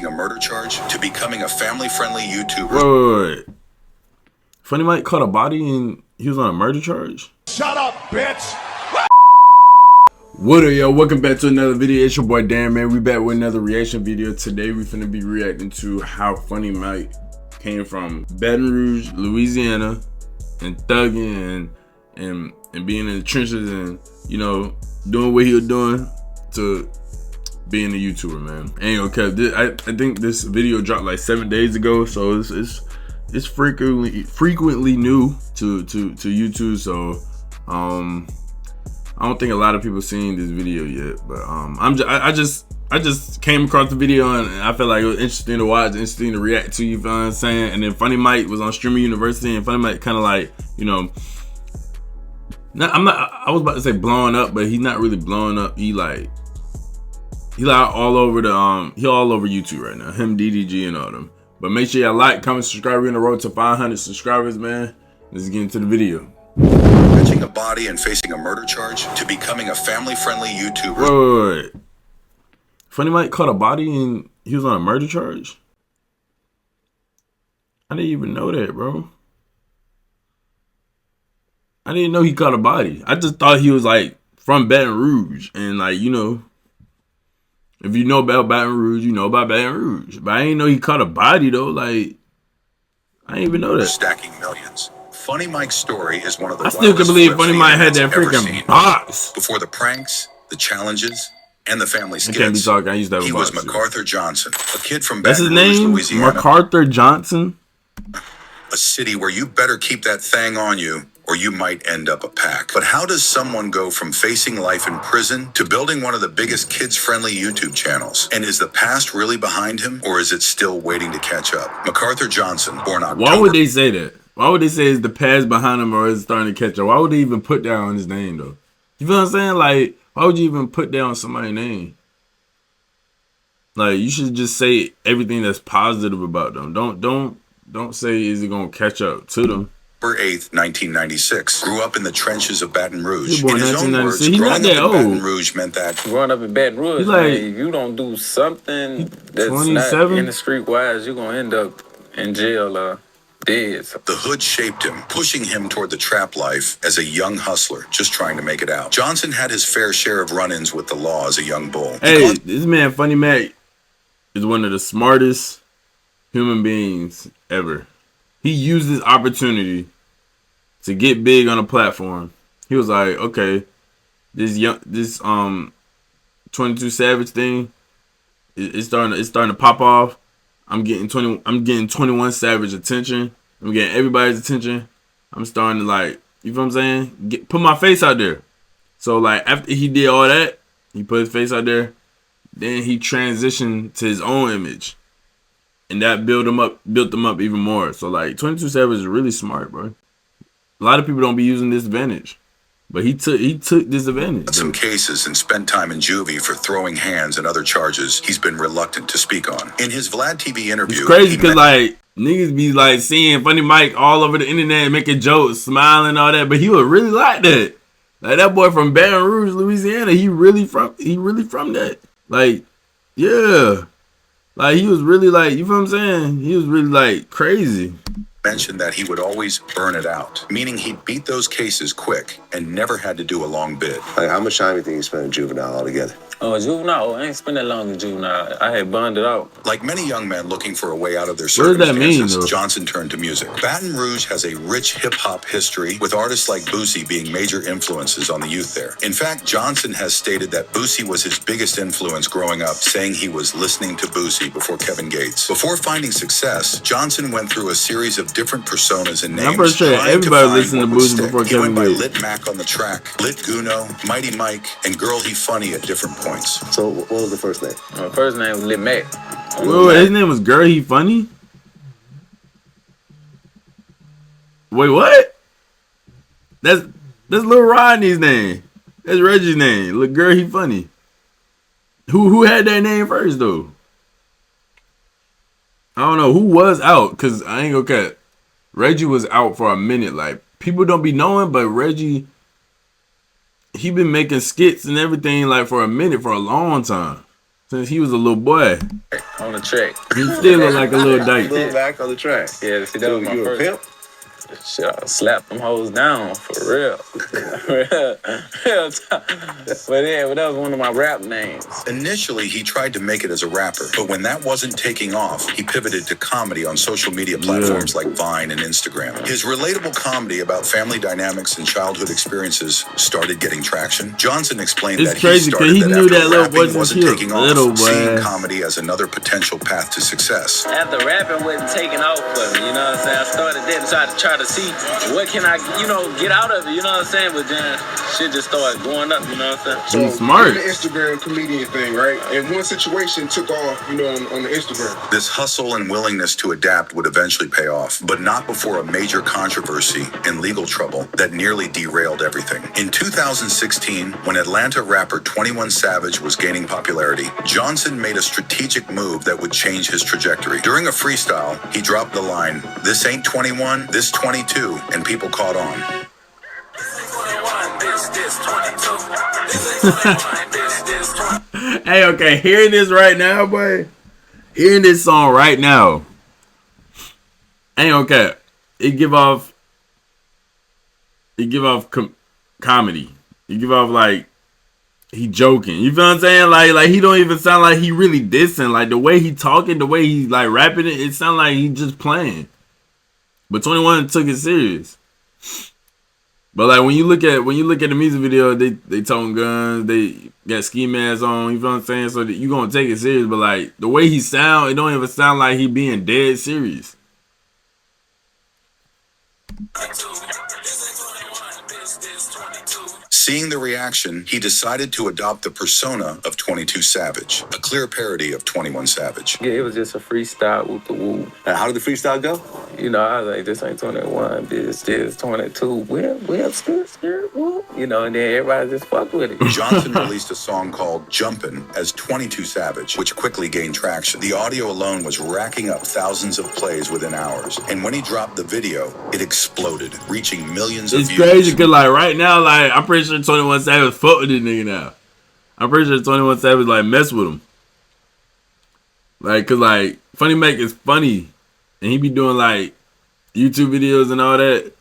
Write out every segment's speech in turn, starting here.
facing a murder charge to becoming a family-friendly YouTuber. Wait. Funny Mike caught a body and he was on a murder charge? Shut up, bitch! What up, yo? Welcome back to another video. It's your boy Dan, man. We back with another reaction video. Today we finna be reacting to how Funny Mike came from Baton Rouge, Louisiana, and thugging and being in the trenches and, you know, doing what he was doing to being a YouTuber, man. Ain't okay. I think this video dropped like 7 days ago, so it's frequently new to YouTube. So I don't think a lot of people seen this video yet, but I just came across the video and I felt like it was interesting to watch, interesting to react to. You feel what I'm saying? And then Funny Mike was on Streamer University, and Funny Mike kind of like, you know, I was about to say blowing up, but he's not really blowing up. He like all over the he all over YouTube right now. Him, DDG, and all them. But make sure y'all like, comment, subscribe. We're on the road to 500 subscribers, man. Let's get into the video. Catching a body and facing a murder charge to becoming a family-friendly YouTuber. Wait. Funny Mike caught a body and he was on a murder charge? I didn't even know that, bro. I didn't know he caught a body. I just thought he was like from Baton Rouge, and like, you know, if you know about Baton Rouge, you know about Baton Rouge. But I didn't know he caught a body though. Like, I didn't even know that. Stacking millions. Funny Mike's story is one of the I still can believe Funny Mike had that freaking box. Before the pranks, the challenges, and the family skits. I can't be talking. I used to have a box. He was MacArthur Johnson, a kid from That's Baton his Rouge, name? Louisiana. MacArthur Johnson? A city where you better keep that thing on you or you might end up a pack. But how does someone go from facing life in prison to building one of the biggest kids-friendly YouTube channels? And is the past really behind him, or is it still waiting to catch up? MacArthur Johnson, born October. Why would they say that? Why would they say is the past behind him or is it starting to catch up? Why would they even put that on his name though? You feel what I'm saying? Like, why would you even put that on somebody's name? Like, you should just say everything that's positive about them. Don't say is it gonna catch up to them. October 8th, 1996. Grew up in the trenches of Baton Rouge. In his own words, he's growing not up that in old. Baton Rouge meant that growing up in Baton Rouge, like, man, if you don't do something that's 27? not in the street wise, you're gonna end up in jail or dead. the hood shaped him, pushing him toward the trap life as a young hustler, just trying to make it out. Johnson had his fair share of run-ins with the law as a young bull. Hey, this man, Funny Mac, is one of the smartest human beings ever. He used this opportunity to get big on a platform. He was like, okay, this 22 Savage thing, it's starting to pop off. I'm getting 21 Savage attention. I'm getting everybody's attention. I'm starting to, like, you feel what I'm saying? Put my face out there. So like after he did all that, he put his face out there. Then he transitioned to his own image, and that built him up even more. So like 22 Savage is really smart, bro. A lot of people don't be using this advantage, but he took this advantage. Some cases and spent time in juvie for throwing hands and other charges he's been reluctant to speak on. In his Vlad TV interview, it's crazy because like niggas be like seeing Funny Mike all over the internet making jokes, smiling, all that, but he was really like that. Like that boy from Baton Rouge, Louisiana, he really from that. Like, yeah. Like he was really like, you feel what I'm saying? He was really like crazy. Mentioned that he would always burn it out, meaning he'd beat those cases quick and never had to do a long bid. Like, how much time do you think you spent in juvenile altogether? Oh, juvenile? I ain't spent that long in juvenile. I had bonded out. Like many young men looking for a way out of their What does that mean, circumstances, though? Johnson turned to music. Baton Rouge has a rich hip-hop history, with artists like Boosie being major influences on the youth there. In fact, Johnson has stated that Boosie was his biggest influence growing up, saying he was listening to Boosie before Kevin Gates. Before finding success, Johnson went through a series of different personas and names. I'm pretty sure everybody listened to Boosie before Kevin Gates. He went by Gates. Lit Mac on the track, Lit Guno, Mighty Mike, and Girl He Funny at different points. So what was the first name? My first name was Lit Mac. Wait, his name was Girl He Funny? Wait, what? That's Lil Rodney's name. That's Reggie's name. Look, Girl He Funny. Who had that name first though? I don't know who was out, because I ain't gonna cut. Reggie was out for a minute. Like, people don't be knowing, but Reggie, he been making skits and everything like for a minute, for a long time, since he was a little boy. on the track. You still look like a little dyke. Little back on the track. Yeah, see, that was my You a first. pimp? Shit, I slapped them hoes down for real. Real time. But yeah, but that was one of my rap names. Initially, he tried to make it as a rapper, but when that wasn't taking off, he pivoted to comedy on social media platforms like Vine and Instagram. His relatable comedy about family dynamics and childhood experiences started getting traction. Johnson explained It's that crazy, he started 'cause he that knew after that little rapping voice wasn't was taking cute. off, Little boy. seeing comedy as another potential path to success. After rapping wasn't taking off for me, you know what I'm saying? I started that and try to see what can I, get out of it, you know what I'm saying? But then shit just started going up, you know what I'm saying? He's smart. The Instagram comedian thing, right? And one situation took off, on the Instagram. This hustle and willingness to adapt would eventually pay off, but not before a major controversy and legal trouble that nearly derailed everything. In 2016, when Atlanta rapper 21 Savage was gaining popularity, Johnson made a strategic move that would change his trajectory. During a freestyle, he dropped the line, "This ain't 21, this 22," and people caught on. Hey, okay, hearing this right now, boy. Hearing this song right now. Ain't okay. It give off comedy. It give off like he joking. You feel what I'm saying? Like he don't even sound like he really dissing. Like the way he talking, the way he like rapping it sound like he just playing. But 21 took it serious. But like when you look at the music video, they toting guns, they got ski masks on, you feel what I'm saying? So that you gonna take it serious, but like the way he sound, it don't even sound like he being dead serious. Seeing the reaction, he decided to adopt the persona of 22 Savage, a clear parody of 21 Savage. Yeah, it was just a freestyle with the woo. How did the freestyle go? I was like, this ain't 21, this is 22. Well, skirt, woo. And then everybody just fucked with it. Johnson released a song called Jumpin' as 22 Savage, which quickly gained traction. The audio alone was racking up thousands of plays within hours. And when he dropped the video, it exploded, reaching millions of It's views. crazy because like right now, like I'm pretty sure 21 Savage fuck with this nigga now. I'm pretty sure 21 Savage like mess with him. Like, cause like Funny Mike is funny, and he be doing like YouTube videos and all that.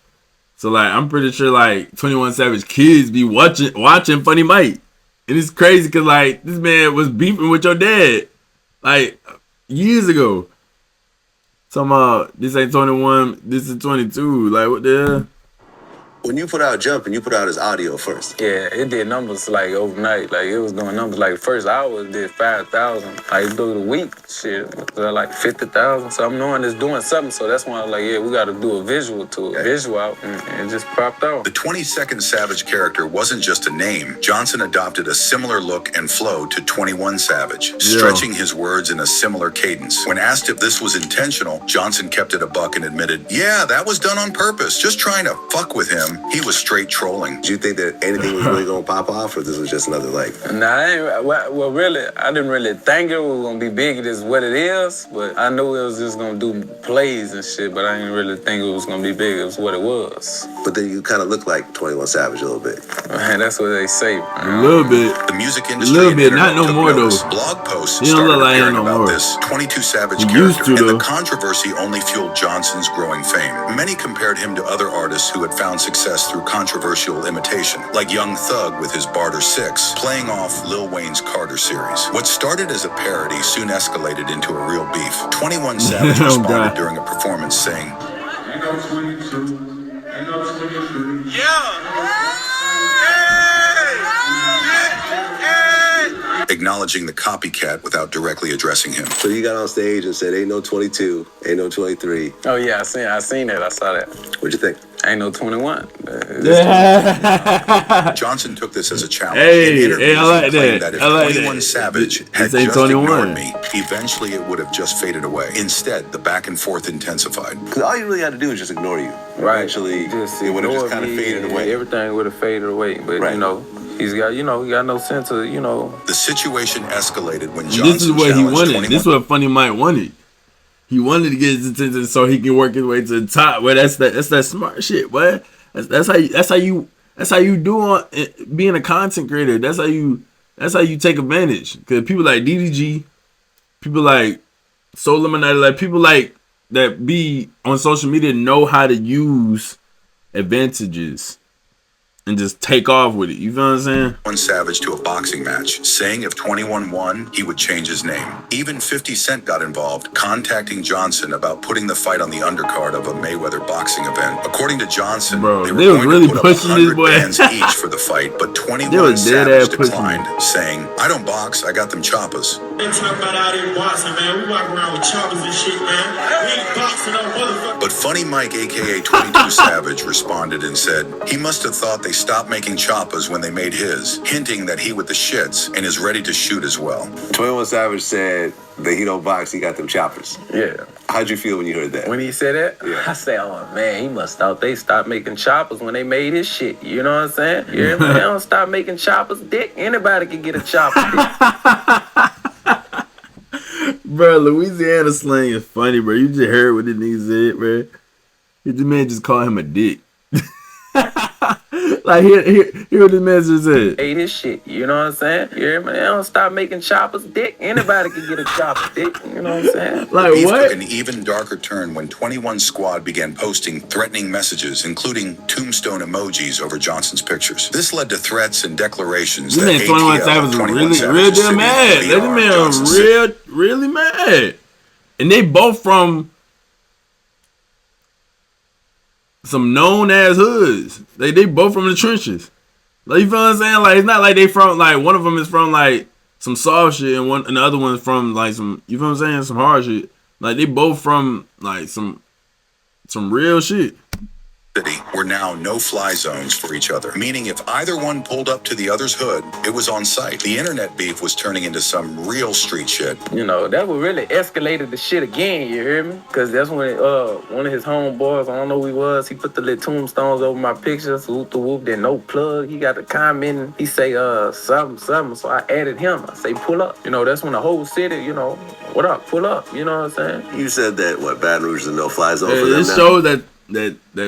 So like I'm pretty sure like 21 Savage kids be watching Funny Mike, and it's crazy cause like this man was beefing with your dad like years ago. Talking about this ain't 21, this is 22. Like what the hell? When you put out Jumpin', you put out his audio first. Yeah, it did numbers like overnight. Like it was doing numbers like first hour it did 5,000. Like through the week, shit, like 50,000. So I'm knowing it's doing something. So that's why I was like, yeah, we got to do a visual to it, visual out, and it just popped off. The 22nd Savage character wasn't just a name. Johnson adopted a similar look and flow to 21 Savage, stretching his words in a similar cadence. When asked if this was intentional, Johnson kept it a buck and admitted, yeah, that was done on purpose, just trying to fuck with him. He was straight trolling. Did you think that anything was really going to pop off, or this was just another leg? Nah, well, really, I didn't really think it was going to be big as what it is, but I knew it was just going to do plays and shit, but I didn't really think it was going to be big. It was what it was. But then you kind of look like 21 Savage a little bit. Man, that's what they say. A little bit. The music industry A little and bit, internet not no took more notice. though. Blog posts He don't started look like appearing no about more. this 22 Savage He character, used to, and though. the controversy only fueled Johnson's growing fame. Many compared him to other artists who had found success through controversial imitation, like Young Thug with his Barter 6, playing off Lil Wayne's Carter series. What started as a parody soon escalated into a real beef. 21 Savage Oh, responded God. during a performance saying, Ain't no 22, ain't no 23. acknowledging the copycat without directly addressing him. So you got on stage and said, ain't no 22, ain't no 23. Oh, yeah, I seen that. I saw that. What'd you think? Ain't no 21. Johnson took this as a challenge. Hey, In interviews, I like he claimed that. if I like 21 that. Savage had This ain't just 21. ignored me, eventually it would have just faded away. Instead, the back and forth intensified. Because all you really had to do is just ignore you. Right. Eventually, Just it would have just ignore kind of me faded and away. Everything would have faded away. But, Right. he's got, he got no sense of, The situation escalated when Johnson This is what he challenged wanted. 21. This is what Funny Mike wanted. He wanted to get his attention so he can work his way to the top. Well, that's that smart shit, boy. That's how you do on being a content creator. That's how you take advantage. Cause people like DDG, people like so eliminated, like people like that be on social media know how to use advantages and just take off with it. You feel what I'm saying? 21 Savage to a boxing match, saying if 21 won, he would change his name. Even 50 Cent got involved, contacting Johnson about putting the fight on the undercard of a Mayweather boxing event. According to Johnson, Bro, they they were was going really to put up pushing this 100 boy. bands each for the fight, but They 21 was dead Savage ass pushing declined, saying, I don't box, I got them choppers. They talk about out here boxing, man. We walk around with choppers and shit, man. We ain't boxing no motherfucker. But Funny Mike, aka 22 Savage, responded and said he must have thought they stopped making choppas when they made his, hinting that he with the shits and is ready to shoot as well. 21 Savage said that he don't box, he got them choppers. Yeah. How'd you feel when you heard that? When he said that, Yeah. I said, oh man, he must thought they stopped making choppers when they made his shit. You know what I'm saying? Yeah, man, they don't stop making choppers, dick. Anybody can get a chopper, dick. Bro, Louisiana slang is funny, bro. You just heard what the nigga said, bro. The man just called him a dick. Like, here what this man just said. Made his shit. You know what I'm saying? Yeah, man, they don't stop making choppers, dick. Anybody can get a chopper, dick. You know what I'm saying? Like, Beef what? took an even darker turn when 21 Squad began posting threatening messages, including tombstone emojis over Johnson's pictures. This led to threats and declarations This that man 21 ATL Savage was 21 really, Savage real is damn sitting mad. in That VR, man Johnson said. really mad. And they both from some known ass hoods. They both from the trenches. Like, you feel what I'm saying? Like, it's not like they from, like, one of them is from like some soft shit and the other one's from like some, you feel what I'm saying, some hard shit. Like, they both from like some real shit. Were now no-fly zones for each other, meaning if either one pulled up to the other's hood, it was on sight. The internet beef was turning into some real street shit. You know, that would really escalated the shit again, you hear me? Because that's when one of his homeboys, I don't know who he was, he put the little tombstones over my pictures, whoop the whoop, then no plug. He got the comment, he say, something. So I added him. I say, pull up. You know, that's when the whole city, you know, what up, pull up. You know what I'm saying? You said that, what, Baton Rouge is a no-fly zone for Yeah, them it now? shows that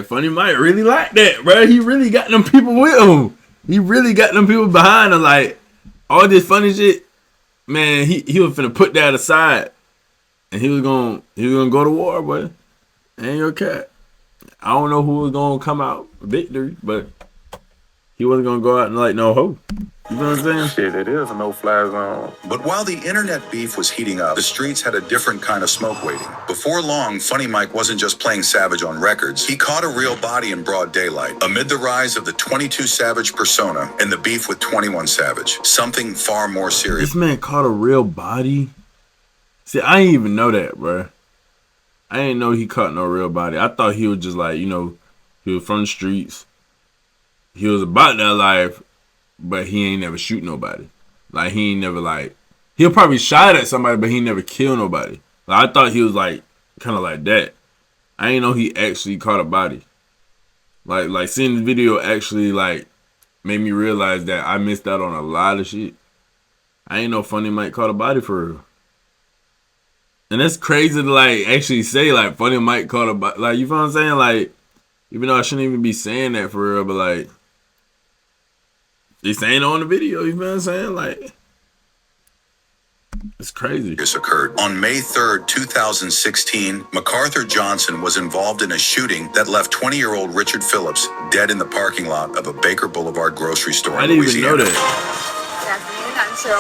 Funny Mike really like that, bro. He really got them people with him. He really got them people behind him. Like, all this funny shit, man, he was finna put that aside. And he was gonna go to war, boy. Ain't your cat. I don't know who was gonna come out victory, but he wasn't gonna go out and like no hoe. You know what I'm saying? Shit, it is a no-fly zone. But while the internet beef was heating up, the streets had a different kind of smoke waiting. Before long, Funny Mike wasn't just playing Savage on records. He caught a real body in broad daylight. Amid the rise of the 22 Savage persona and the beef with 21 Savage, something far more serious. This man caught a real body. See, I didn't even know that, bro. I didn't know he caught no real body. I thought he was just like, you know, he was from the streets. He was about that life, but he ain't never shoot nobody. Like, he ain't never like, he'll probably shot at somebody, but he never killed nobody. Like, I thought he was like, kind of like that. I didn't know he actually caught a body. Like seeing the video actually like made me realize that I missed out on a lot of shit. I ain't know Funny Mike caught a body for real. And that's crazy to like actually say like Funny Mike caught a body. Like, you feel what I'm saying? Like, even though I shouldn't even be saying that for real, but like, they saying it on the video, you know what I'm saying? Like, it's crazy. This occurred. On May 3rd, 2016, MacArthur Johnson was involved in a shooting that left 20-year-old Richard Phillips dead in the parking lot of a Baker Boulevard grocery store I in didn't even Louisiana. know that.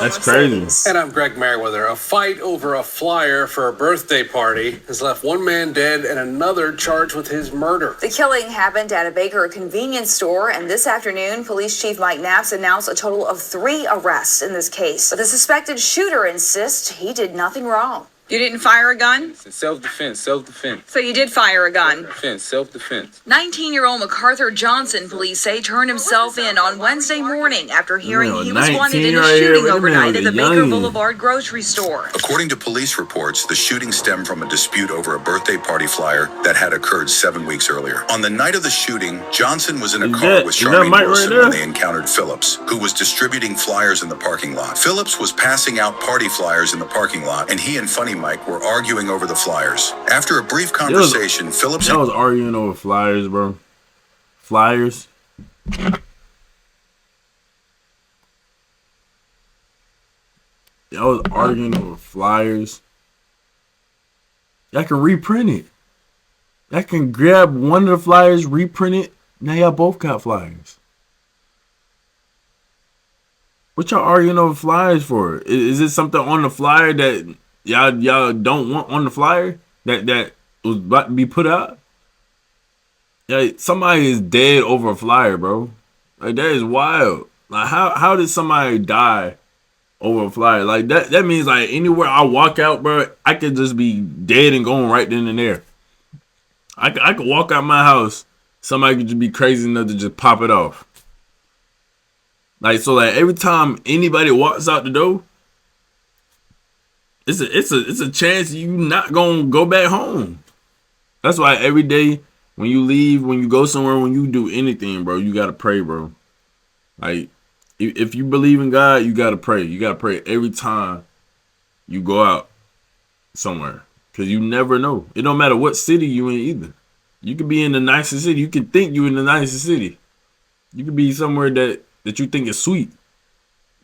That's crazy. And I'm Greg Merriweather. A fight over a flyer for a birthday party has left one man dead and another charged with his murder. The killing happened at a Baker convenience store, and this afternoon, Police Chief Mike Knaps announced a total of 3 arrests in this case. But the suspected shooter insists he did nothing wrong. You didn't fire a gun? Self-defense. So you did fire a gun. Self-defense. 19-year-old MacArthur Johnson, police say, turned himself in on Wednesday morning after hearing he was wanted in a 19-year-old shooting here, overnight at the Baker young. Boulevard grocery store. According to police reports, the shooting stemmed from a dispute over a birthday party flyer that had occurred 7 weeks earlier. On the night of the shooting, Johnson was in a car with is that Charmaine Mike right Wilson there? when they encountered Phillips, who was distributing flyers in the parking lot. Phillips was passing out party flyers in the parking lot, and he and Funny Mike were arguing over the flyers. After a brief conversation, Phillips... I was arguing over flyers, bro. Flyers. I was arguing over flyers. Y'all can reprint it. Y'all can grab one of the flyers, reprint it. Now y'all both got flyers. What y'all arguing over flyers for? Is it something on the flyer that y'all don't want on the flyer that was about to be put out? Yeah, somebody is dead over a flyer, bro. Like, that is wild. Like, how did somebody die over a flyer? Like, that means, like, anywhere I walk out, bro, I could just be dead and going right then and there. I could walk out my house, somebody could just be crazy enough to just pop it off. Like, so, like, every time anybody walks out the door, it's a chance you not gonna go back home. That's why every day when you leave, when you go somewhere, when you do anything, bro, you gotta pray, bro. Like, if you believe in God, you gotta pray. You gotta pray every time you go out somewhere, cause you never know. It don't matter what city you in either. You could be in the nicest city. You could think you in the nicest city. You could be somewhere that you think is sweet,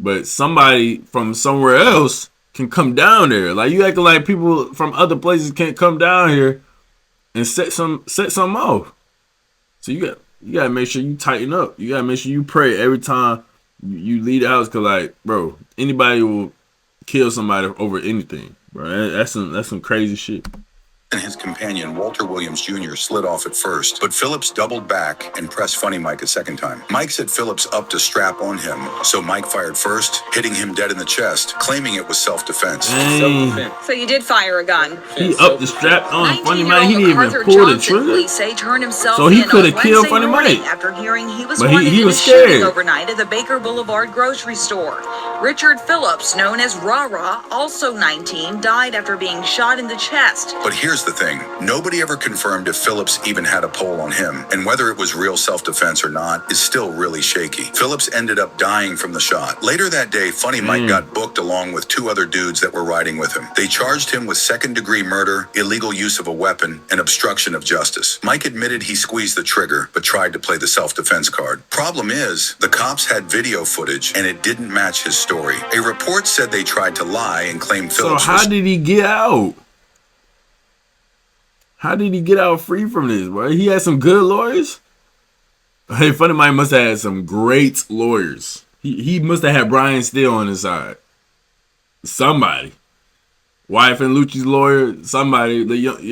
but somebody from somewhere else can come down there. Like, you acting like people from other places can't come down here and set something off. So you gotta make sure you tighten up. You gotta make sure you pray every time you leave the house, cause, like, bro, anybody will kill somebody over anything, bro. That's some crazy shit. And his companion, Walter Williams Jr., slid off at first, but Phillips doubled back and pressed Funny Mike a second time. Mike set Phillips up to strap on him, so Mike fired first, hitting him dead in the chest, claiming it was self-defense. So you did fire a gun. He up the strap on Funny Mike. He didn't even MacArthur pull the Johnson, trigger. police say, turned himself So he in could have on killed Wednesday Funny morning Mike. after hearing he was But wanted he in was a shooting scared. overnight at the Baker Boulevard grocery store. Richard Phillips, known as Rah-Rah, also 19, died after being shot in the chest. But here's the thing. Nobody ever confirmed if Phillips even had a pole on him, and whether it was real self-defense or not is still really shaky. Phillips ended up dying from the shot. Later that day, Funny Mike got booked along with two other dudes that were riding with him. They charged him with second-degree murder, illegal use of a weapon, and obstruction of justice. Mike admitted he squeezed the trigger, but tried to play the self-defense card. Problem is, the cops had video footage, and it didn't match his story. A report said they tried to lie and claim Phillips So how did he get out? How did he get out free from this, bro? He had some good lawyers. Hey, Funny Mike must have had some great lawyers. He must have had Brian Steele on his side. Somebody. Wife and Lucci's lawyer. Somebody.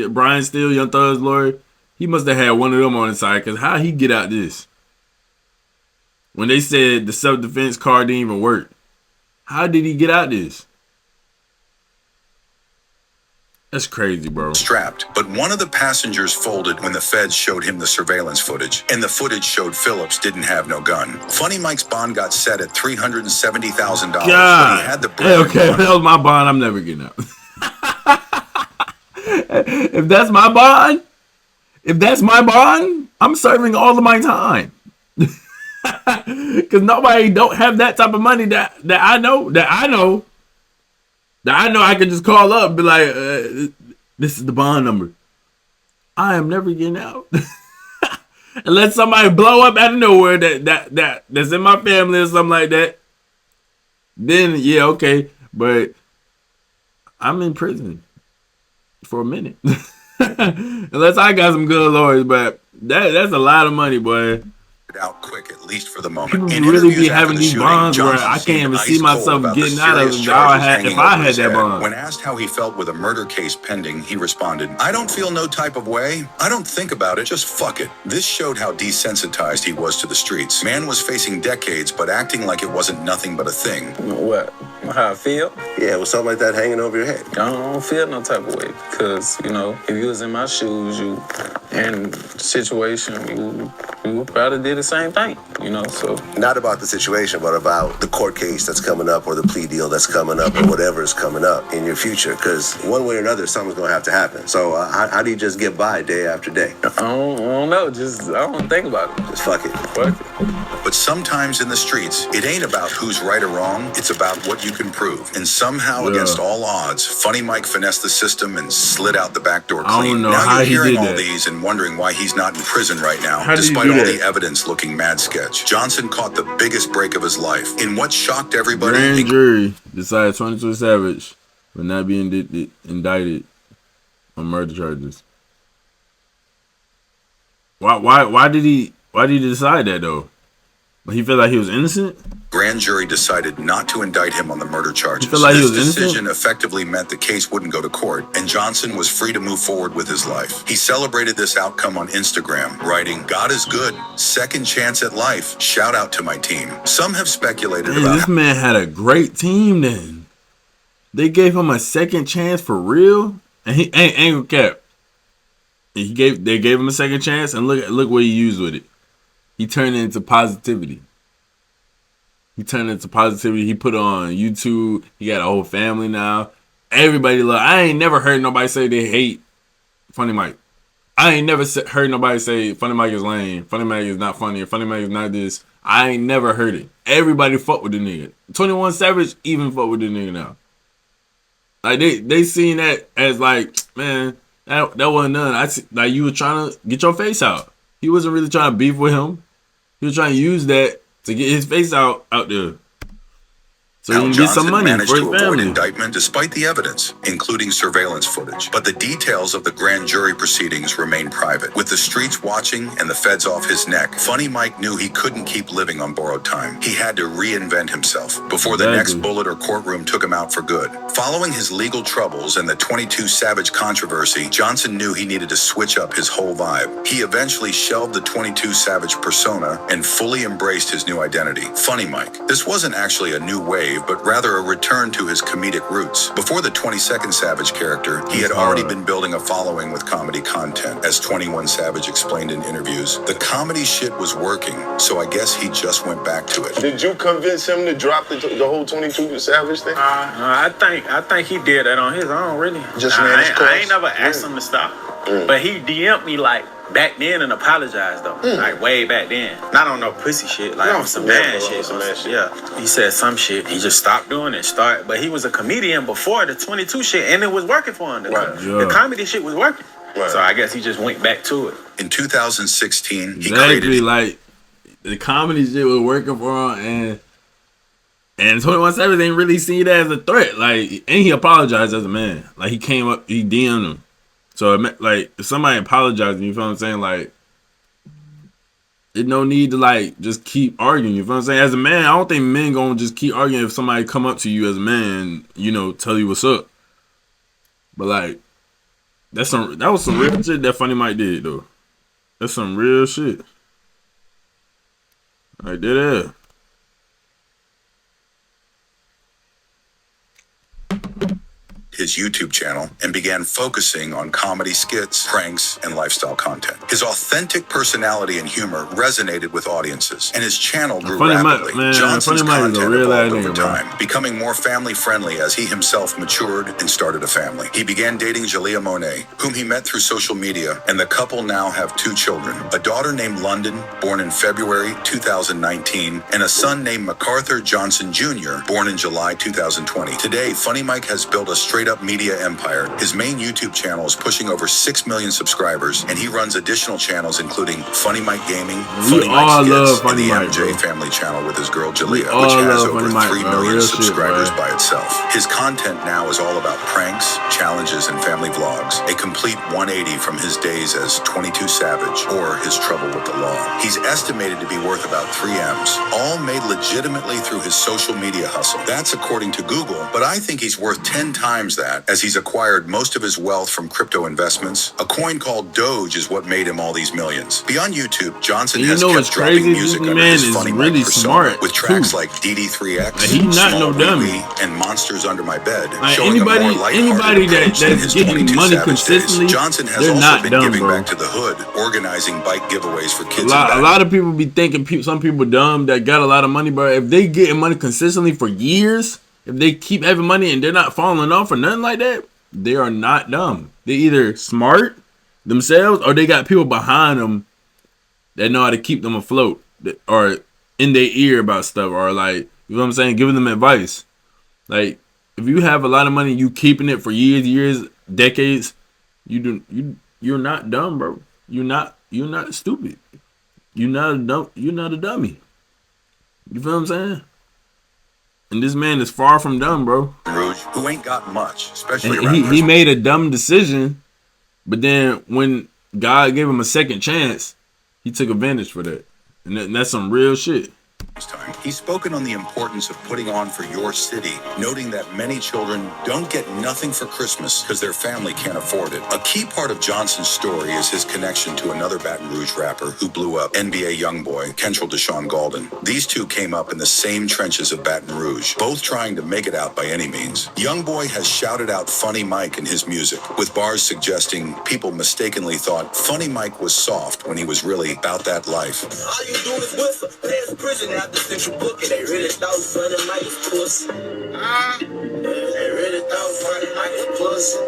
Brian Steele, Young Thug's lawyer. He must have had one of them on his side. Because how he get out this? When they said the self-defense card didn't even work. How did he get out this? That's crazy, bro. Strapped, but one of the passengers folded when the feds showed him the surveillance footage, and the footage showed Phillips didn't have no gun. Funny Mike's bond got set at $370,000, but he had the brand okay, if that was my bond, I'm never getting out. If that's my bond, I'm serving all of my time. Because nobody don't have that type of money that I know I can just call up and be like, this is the bond number. I am never getting out. Unless somebody blow up out of nowhere that's in my family or something like that. Then, yeah, okay. But I'm in prison for a minute. Unless I got some good lawyers. But that's a lot of money, boy. Out quick, at least for the moment. People really be having these bonds where I can't even see myself getting out of them if I had that bond. When asked how he felt with a murder case pending, he responded, "I don't feel no type of way. I don't think about it, just fuck it." This showed how desensitized he was to the streets. Man was facing decades, but acting like it wasn't nothing but a thing. What? How I feel? Yeah, with something like that hanging over your head. I don't feel no type of way. Because, if you was in my shoes, and situation, you would probably did the same thing, so. Not about the situation, but about the court case that's coming up or the plea deal that's coming up or whatever is coming up in your future. Because one way or another, something's going to have to happen. So how do you just get by day after day? I don't know. I don't think about it. Just fuck it. Fuck it. But sometimes in the streets, it ain't about who's right or wrong. It's about what you can prove. And somehow, against all odds, Funny Mike finessed the system and slid out the back door clean. I don't know now how you're he hearing did all that. these and wondering why he's not in prison right now, How did he despite do all that? the evidence looking mad sketch. Johnson caught the biggest break of his life. In what shocked everybody, Grand jury decided 22 Savage will not be indicted on murder charges. Why did he decide that though? He felt like he was innocent? Grand jury decided not to indict him on the murder charges. You feel like he was this decision innocent? effectively meant the case wouldn't go to court, and Johnson was free to move forward with his life. He celebrated this outcome on Instagram, writing, "God is good. Second chance at life. Shout out to my team." Some have speculated Man, about this man had a great team then. They gave him a second chance for real? And he ain't gonna cap. They gave him a second chance, and look what he used with it. He turned it into positivity. He put it on YouTube. He got a whole family now. Everybody love. I ain't never heard nobody say they hate Funny Mike. I ain't never heard nobody say Funny Mike is lame. Funny Mike is not funny. Or Funny Mike is not this. I ain't never heard it. Everybody fuck with the nigga. 21 Savage even fuck with the nigga now. Like they seen that as like, man, that wasn't none. Like you were trying to get your face out. He wasn't really trying to beef with him. He was trying to use that to get his face out there. So how you can get some Johnson money managed for to his avoid family. indictment despite the evidence, including surveillance footage. But the details of the grand jury proceedings remain private. With the streets watching and the feds off his neck, Funny Mike knew he couldn't keep living on borrowed time. He had to reinvent himself before the next bullet or courtroom took him out for good. Following his legal troubles and the 22 Savage controversy, Johnson knew he needed to switch up his whole vibe. He eventually shelved the 22 Savage persona and fully embraced his new identity, Funny Mike. This wasn't actually a new wave, but rather a return to his comedic roots. Before the 22nd Savage character, he had already been building a following with comedy content. As 21 Savage explained in interviews, the comedy shit was working, so I guess he just went back to it. Did you convince him to drop the whole 22 Savage thing? I think he did that on his own, really. I ain't never asked him to stop, but he DM'd me like back then and apologized though, like way back then. Not on no pussy shit, like on some man shit. Yeah, he said some shit. He just stopped doing it. But he was a comedian before the 22 shit, and it was working for him. The comedy shit was working. So I guess he just went back to it. In 2016, he created like the comedy shit was working for him, and 21 Savage ain't really seen that as a threat. Like, and he apologized as a man. Like he came up, he DM'd him. So like if somebody apologizing, you feel what I'm saying? Like, there's no need to like just keep arguing. You feel what I'm saying? As a man, I don't think men gonna just keep arguing if somebody come up to you as a man, you know, tell you what's up. But like, that was some real shit that Funny Mike did though. That's some real shit. Like that. His YouTube channel and began focusing on comedy skits, pranks, and lifestyle content. His authentic personality and humor resonated with audiences, and his channel grew rapidly. Johnson's content evolved over time, becoming more family-friendly as he himself matured and started a family. He began dating Jalea Monet, whom he met through social media, and the couple now have 2 children, a daughter named London, born in February 2019, and a son named MacArthur Johnson Jr., born in July 2020. Today, Funny Mike has built a straight-up media empire. His main YouTube channel is pushing over 6 million subscribers, and he runs additional channels including Funny Mike Gaming, Funny Mike Skits, and the MJ Family channel with his girl Jalea, which has over 3 million subscribers by itself. His content now is all about pranks, challenges, and family vlogs, a complete 180 from his days as 22 Savage or his trouble with the law. He's estimated to be worth about 3 M's, all made legitimately through his social media hustle. That's according to Google, but I think he's worth 10 times that, as he's acquired most of his wealth from crypto investments. A coin called Doge is what made him all these millions. Beyond YouTube, Johnson has kept dropping music under his Funny Mike persona, with tracks like DD3X, Small Wee, and Monsters Under My Bed, showing a more lighthearted approach than his 22 Savage days. Johnson has also been giving back to the hood, organizing bike giveaways for kids. A lot of people be thinking some people dumb that got a lot of money, but if they getting money consistently for years, if they keep having money and they're not falling off or nothing like that, they are not dumb. They either smart themselves or they got people behind them that know how to keep them afloat or in their ear about stuff, or like, you know what I'm saying, giving them advice. Like, if you have a lot of money, you keeping it for years, decades, you're not dumb, bro. You're not stupid. You're not a dummy. You feel what I'm saying? And this man is far from dumb, bro. Rouge, who ain't got much, especially and around he made a dumb decision But then when God gave him a second chance, he took advantage for that. And that's some real shit. Time. He's spoken on the importance of putting on for your city, noting that many children don't get nothing for Christmas because their family can't afford it. A key part of Johnson's story is his connection to another Baton Rouge rapper who blew up, NBA youngboy Kentrell Deshaun Gaulden. These two came up in the same trenches of Baton Rouge, both trying to make it out by any means. Youngboy has shouted out Funny Mike in his music, with bars suggesting people mistakenly thought Funny Mike was soft when he was really about that life. All you do is whistle, past prison out the central book, and they really thought Funny Mike was pussy. They really thought Funny Mike was pussy.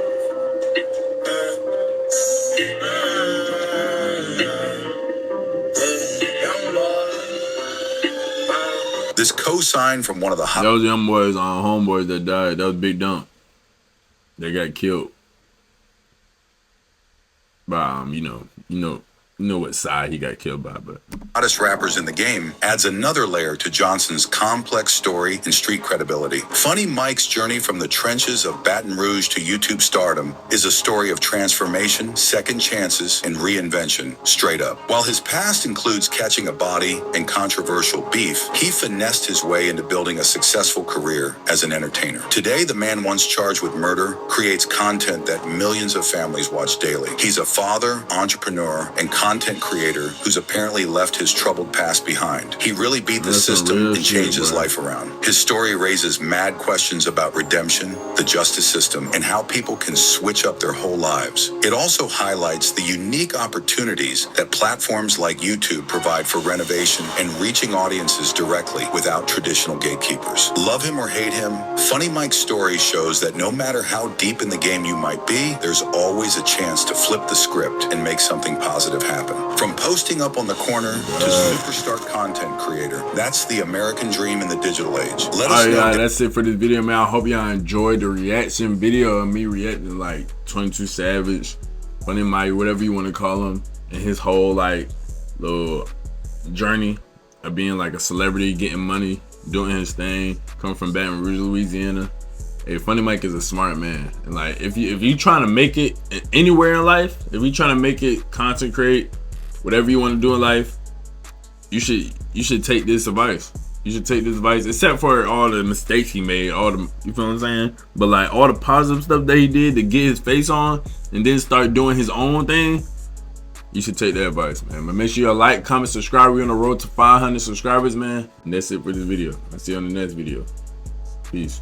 This cosign from one of the hot. Those young boys on homeboys that died. That was Big Dump. They got killed. By you know what side he got killed by, but hottest rappers in the game adds another layer to Johnson's complex story and street credibility. Funny Mike's journey from the trenches of Baton Rouge to YouTube stardom is a story of transformation, second chances, and reinvention, straight up. While his past includes catching a body and controversial beef, he finessed his way into building a successful career as an entertainer. Today, the man once charged with murder creates content that millions of families watch daily. He's a father, entrepreneur, and content creator who's apparently left his troubled past behind. He really beat the system and changed his life around. His story raises mad questions about redemption, the justice system, and how people can switch up their whole lives. It also highlights the unique opportunities that platforms like YouTube provide for renovation and reaching audiences directly without traditional gatekeepers. Love him or hate him, Funny Mike's story shows that no matter how deep in the game you might be, there's always a chance to flip the script and make something positive happen. From posting up on the corner to superstar content creator, that's the American dream in the digital age. Let us know. That's it for this video, man. I hope y'all enjoyed the reaction video of me reacting like 22 Savage, Funny Mike, whatever you want to call him, and his whole like little journey of being like a celebrity, getting money, doing his thing, coming from Baton Rouge, Louisiana. Hey, Funny Mike is a smart man, and like if you trying to make it anywhere in life, if you trying to make it, content create, whatever you want to do in life, you should take this advice. You should take this advice, except for all the mistakes he made, you feel what I'm saying? But like all the positive stuff that he did to get his face on and then start doing his own thing, you should take that advice, man. But make sure you like, comment, subscribe. We're on the road to 500 subscribers, man. And that's it for this video. I'll see you on the next video. Peace.